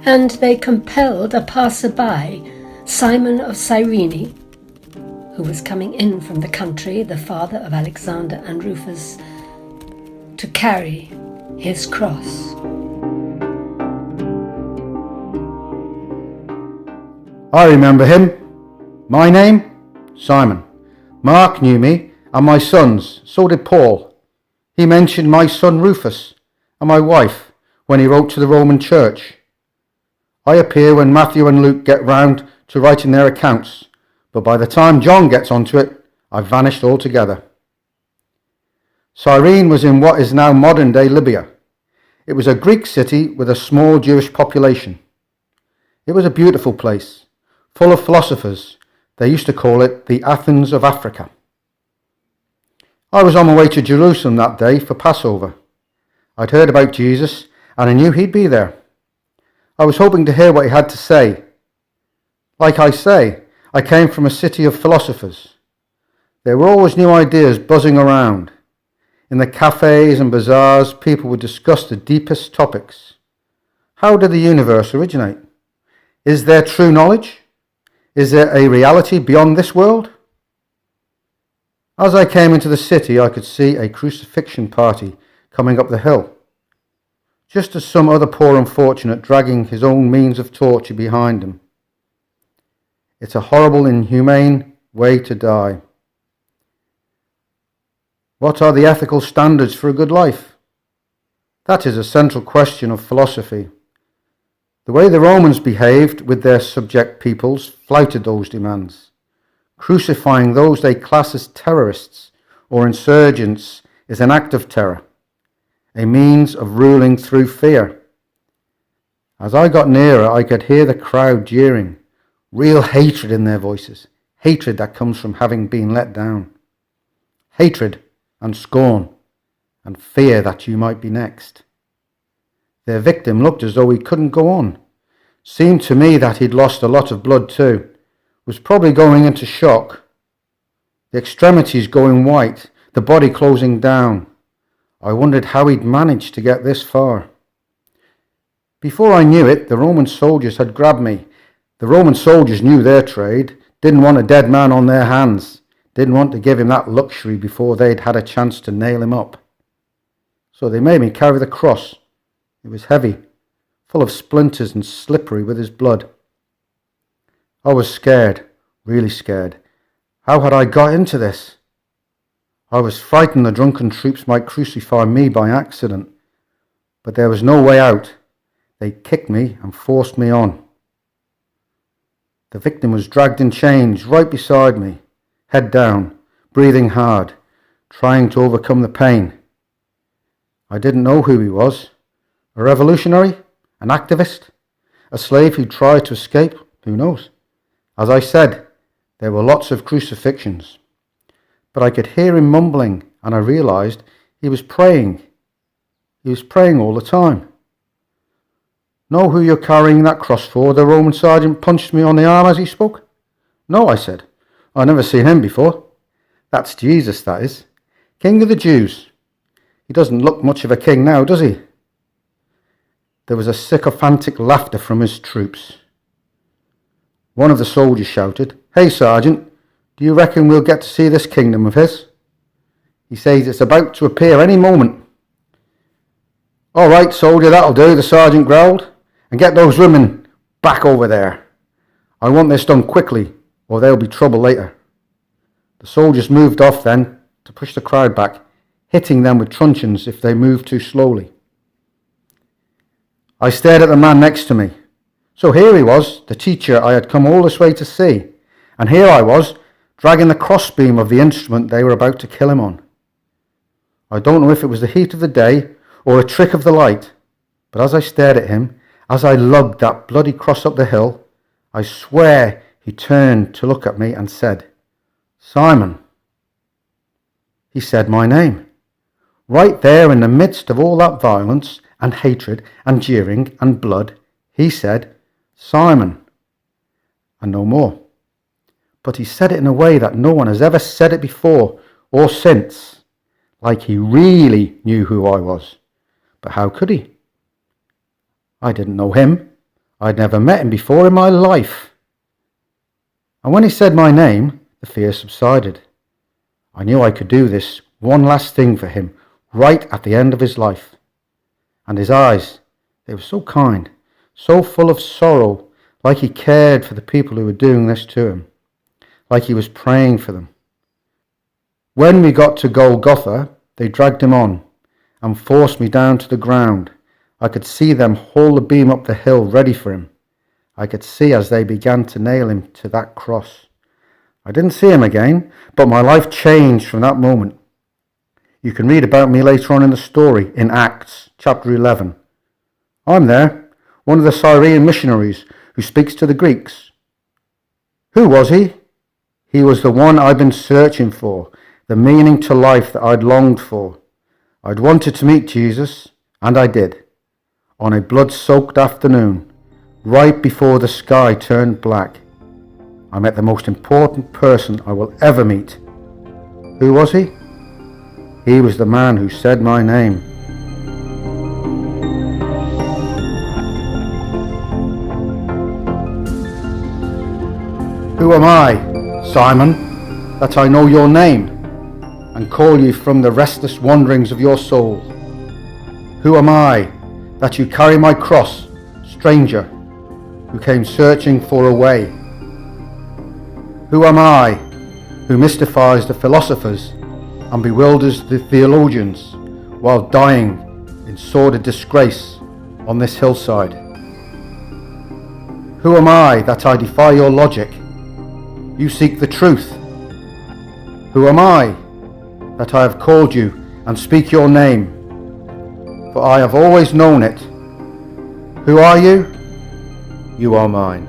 And they compelled a passer-by, Simon of Cyrene, who was coming in from the country, the father of Alexander and Rufus, to carry his cross. I remember him. My name? Simon. Mark knew me and my sons, so did Paul. He mentioned my son Rufus and my wife when he wrote to the Roman Church. I appear when Matthew and Luke get round to writing their accounts, but by the time John gets onto it, I've vanished altogether. Cyrene was in what is now modern-day Libya. It was a Greek city with a small Jewish population. It was a beautiful place, full of philosophers. They used to call it the Athens of Africa. I was on my way to Jerusalem that day for Passover. I'd heard about Jesus and I knew he'd be there. I was hoping to hear what he had to say. Like I say, I came from a city of philosophers. There were always new ideas buzzing around. In the cafes and bazaars, people would discuss the deepest topics. How did the universe originate? Is there true knowledge? Is there a reality beyond this world? As I came into the city, I could see a crucifixion party coming up the hill, just as some other poor unfortunate dragging his own means of torture behind him. It's a horrible, inhumane way to die. What are the ethical standards for a good life? That is a central question of philosophy. The way the Romans behaved with their subject peoples flouted those demands. Crucifying those they class as terrorists or insurgents is an act of terror, a means of ruling through fear. As I got nearer, I could hear the crowd jeering, real hatred in their voices, hatred that comes from having been let down, hatred and scorn and fear that you might be next. Their victim looked as though he couldn't go on. Seemed to me that he'd lost a lot of blood too, was probably going into shock, the extremities going white, the body closing down. I wondered how he'd managed to get this far. Before I knew it, the Roman soldiers had grabbed me. The Roman soldiers knew their trade, didn't want a dead man on their hands, didn't want to give him that luxury before they'd had a chance to nail him up. So they made me carry the cross. It was heavy, full of splinters and slippery with his blood. I was scared, really scared. How had I got into this? I was frightened the drunken troops might crucify me by accident, but there was no way out. They kicked me and forced me on. The victim was dragged in chains right beside me, head down, breathing hard, trying to overcome the pain. I didn't know who he was. A revolutionary? An activist? A slave who tried to escape? Who knows? As I said, there were lots of crucifixions. But I could hear him mumbling, and I realised he was praying. He was praying all the time. Know who you're carrying that cross for? The Roman sergeant punched me on the arm as he spoke. No, I said. I've never seen him before. That's Jesus, that is. King of the Jews. He doesn't look much of a king now, does he? There was a sycophantic laughter from his troops. One of the soldiers shouted, "Hey, Sergeant, do you reckon we'll get to see this kingdom of his? He says it's about to appear any moment." "All right, soldier, that'll do," the sergeant growled. "And get those women back over there. I want this done quickly, or there'll be trouble later." The soldiers moved off then to push the crowd back, hitting them with truncheons if they moved too slowly. I stared at the man next to me. So here he was, the teacher I had come all this way to see, and here I was, dragging the crossbeam of the instrument they were about to kill him on. I don't know if it was the heat of the day or a trick of the light, but as I stared at him, as I lugged that bloody cross up the hill, I swear he turned to look at me and said, "Simon." He said my name. Right there in the midst of all that violence and hatred and jeering and blood, he said, "Simon," and no more. But he said it in a way that no one has ever said it before or since, like he really knew who I was. But how could he? I didn't know him. I'd never met him before in my life. And when he said my name, the fear subsided. I knew I could do this one last thing for him right at the end of his life. And his eyes, they were so kind, so full of sorrow, like he cared for the people who were doing this to him, like he was praying for them. When we got to Golgotha, they dragged him on and forced me down to the ground. I could see them haul the beam up the hill ready for him. I could see as they began to nail him to that cross. I didn't see him again, but my life changed from that moment. You can read about me later on in the story in Acts chapter 11. I'm there, one of the Cyrene missionaries who speaks to the Greeks. Who was he? He was the one I'd been searching for, the meaning to life that I'd longed for. I'd wanted to meet Jesus, and I did, on a blood-soaked afternoon, right before the sky turned black. I met the most important person I will ever meet. Who was he? He was the man who said my name. Who am I, Simon, that I know your name and call you from the restless wanderings of your soul? Who am I that you carry my cross, stranger, who came searching for a way? Who am I who mystifies the philosophers and bewilders the theologians while dying in sordid disgrace on this hillside? Who am I that I defy your logic? You seek the truth. Who am I that I have called you and speak your name? For I have always known it. Who are you? You are mine.